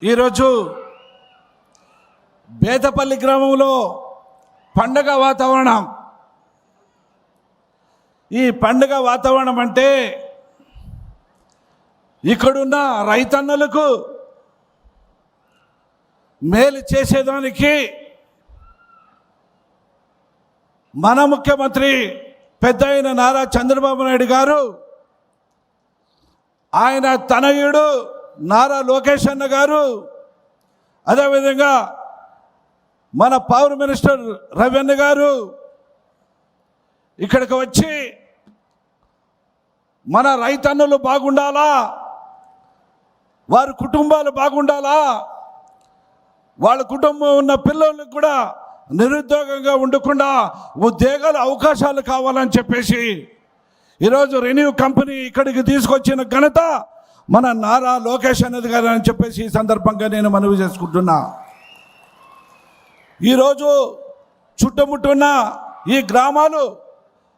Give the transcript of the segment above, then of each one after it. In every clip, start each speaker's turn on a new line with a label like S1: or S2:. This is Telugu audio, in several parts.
S1: ఈరోజు బేతపల్లి గ్రామంలో పండగ వాతావరణం. ఈ పండగ వాతావరణం అంటే ఇక్కడున్న రైతన్నలకు మేలు చేసేదానికి మన ముఖ్యమంత్రి పెద్ద అయిన నారా చంద్రబాబు నాయుడు గారు, ఆయన తనయుడు నారా లోకేష్ అన్న గారు, అదేవిధంగా మన పవర్ మినిస్టర్ రవీంద్ర గారు ఇక్కడికి వచ్చి మన రైతన్నులు బాగుండాలా, వారి కుటుంబాలు బాగుండాలా, వాళ్ళ కుటుంబం ఉన్న పిల్లలకు కూడా నిరుద్యోగంగా ఉండకుండా ఉద్యోగాల అవకాశాలు కావాలని చెప్పేసి ఈరోజు రెన్యూ కంపెనీ ఇక్కడికి తీసుకొచ్చిన ఘనత మన నారా లోకేష్ అన్నది గారు అని చెప్పేసి ఈ సందర్భంగా నేను మనవి చేసుకుంటున్నా. ఈరోజు చుట్టుముట్టున్న ఈ గ్రామాలు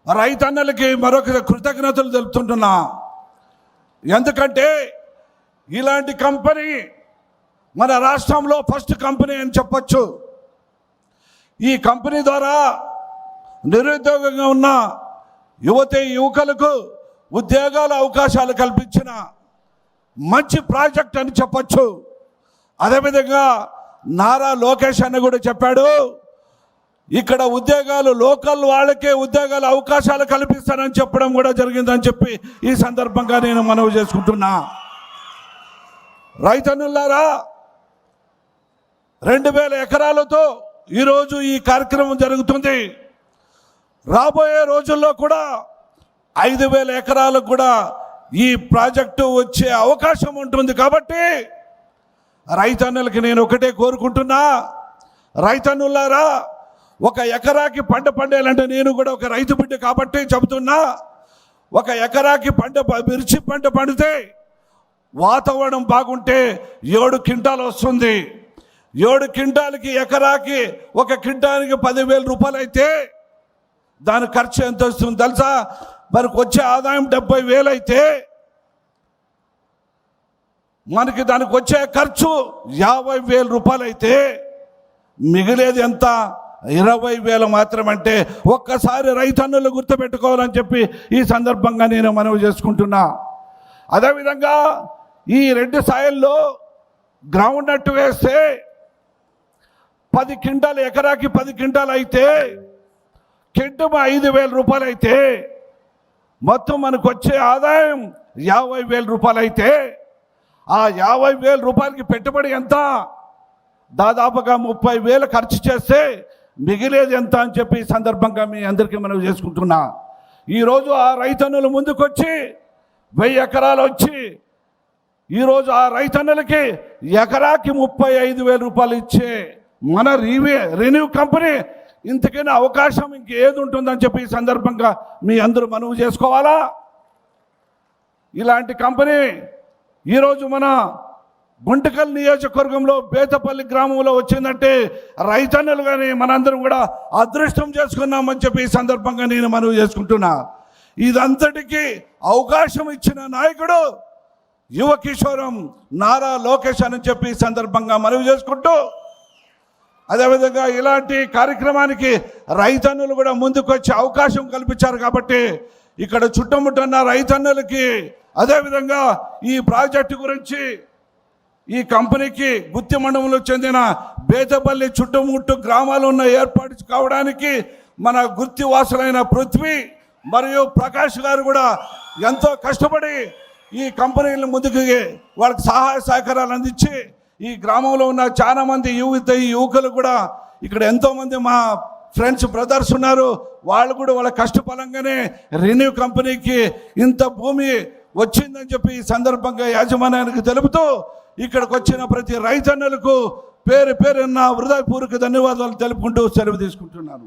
S1: రైతన్నలకి మరొక కృతజ్ఞతలు తెలుపుతుంటున్నా. ఎందుకంటే ఇలాంటి కంపెనీ మన రాష్ట్రంలో ఫస్ట్ కంపెనీ అని చెప్పచ్చు. ఈ కంపెనీ ద్వారా నిరుద్యోగంగా ఉన్న యువకులకు ఉద్యోగాల అవకాశాలు కల్పించిన మంచి ప్రాజెక్ట్ అని చెప్పచ్చు. అదేవిధంగా నారా లోకేష్ అన్న కూడా చెప్పాడు, ఇక్కడ ఉద్యోగాలు లోకల్ వాళ్ళకే ఉద్యోగాల అవకాశాలు కల్పిస్తానని చెప్పడం కూడా జరిగిందని చెప్పి ఈ సందర్భంగా నేను మనవి చేసుకుంటున్నా. రైతన్నులారా, 2000 ఎకరాలతో ఈరోజు ఈ కార్యక్రమం జరుగుతుంది. రాబోయే రోజుల్లో కూడా 5000 ఎకరాలకు కూడా ఈ ప్రాజెక్టు వచ్చే అవకాశం ఉంటుంది. కాబట్టి రైతన్నులకి నేను ఒకటే కోరుకుంటున్నా, రైతన్నులారా, ఒక ఎకరాకి పంట పండేయాలంటే నేను కూడా ఒక రైతు బిడ్డ కాబట్టి చెబుతున్నా, ఒక ఎకరాకి మిర్చి పంట పండితే వాతావరణం బాగుంటే 7 క్వింటాలు వస్తుంది. 7 క్వింటాలకి ఎకరాకి ఒక క్వింటానికి 10,000 రూపాయలు అయితే దాని ఖర్చు ఎంత వస్తుంది తెలుసా? మనకు వచ్చే ఆదాయం 70,000 అయితే మనకి దానికి వచ్చే ఖర్చు 50,000 రూపాయలు అయితే మిగిలేది ఎంత? 20,000 మాత్రమంటే ఒక్కసారి రైతన్నులు గుర్తుపెట్టుకోవాలని చెప్పి ఈ సందర్భంగా నేను మనవి చేసుకుంటున్నా. అదేవిధంగా ఈ 2 సాయల్లో గ్రౌండ్ నట్టు వేస్తే 10 క్వింటాలు ఎకరాకి 10 క్వింటాలు అయితే కింటు 5,000 రూపాయలు అయితే మొత్తం మనకు వచ్చే ఆదాయం 50,000 రూపాయలు అయితే ఆ 50,000 రూపాయలకి పెట్టుబడి ఎంత? దాదాపుగా 30,000 ఖర్చు చేస్తే మిగిలేది ఎంత అని చెప్పి ఈ సందర్భంగా మీ అందరికీ మనం చేసుకుంటున్నా. ఈరోజు ఆ రైతన్నులు ముందుకొచ్చి 1000 ఎకరాలు వచ్చి ఈరోజు ఆ రైతన్నులకి ఎకరాకి 35,000 రూపాయలు ఇచ్చే మన రెన్యూ కంపెనీ ఇంతకైనా అవకాశం ఇంకేది ఉంటుందని చెప్పి ఈ సందర్భంగా మీ అందరూ మనవి చేసుకోవాలా. ఇలాంటి కంపెనీ ఈరోజు మన గుంటకల్ నియోజకవర్గంలో బేతపల్లి గ్రామంలో వచ్చిందంటే రైతన్నులు కానీ మనందరం కూడా అదృష్టం చేసుకున్నామని చెప్పి ఈ సందర్భంగా నేను మనవి చేసుకుంటున్నా. ఇదంతటికీ అవకాశం ఇచ్చిన నాయకుడు యువ కిషోరం నారా లోకేష్ అని చెప్పి ఈ సందర్భంగా మనవి చేసుకుంటూ, అదేవిధంగా ఇలాంటి కార్యక్రమానికి రైతన్నులు కూడా ముందుకు వచ్చే అవకాశం కల్పించారు. కాబట్టి ఇక్కడ చుట్టుముట్టున్న రైతన్నులకి, అదేవిధంగా ఈ ప్రాజెక్టు గురించి ఈ కంపెనీకి గుత్తి మండలంలో చెందిన బేతపల్లి చుట్టుముట్టు గ్రామాలు ఉన్న ఏర్పాటు కావడానికి మన గుత్తి వాసులైన పృథ్వీ మరియు ప్రకాష్ గారు కూడా ఎంతో కష్టపడి ఈ కంపెనీలను ముందుకు వాళ్ళకి సహాయ సహకారాలు అందించి ఈ గ్రామంలో ఉన్న చాలా మంది యువకులు కూడా ఇక్కడ ఎంతోమంది మా ఫ్రెండ్స్ బ్రదర్స్ ఉన్నారు. వాళ్ళు కూడా వాళ్ళ కష్టఫలంగానే రెన్యూ కంపెనీకి ఇంత భూమి వచ్చిందని చెప్పి ఈ సందర్భంగా యాజమాన్యానికి తెలుపుతూ ఇక్కడికి వచ్చిన ప్రతి రైతన్నులకు పేరు పేరున్న హృదయపూర్వక ధన్యవాదాలు తెలుపుకుంటూ సెలవు తీసుకుంటున్నాను.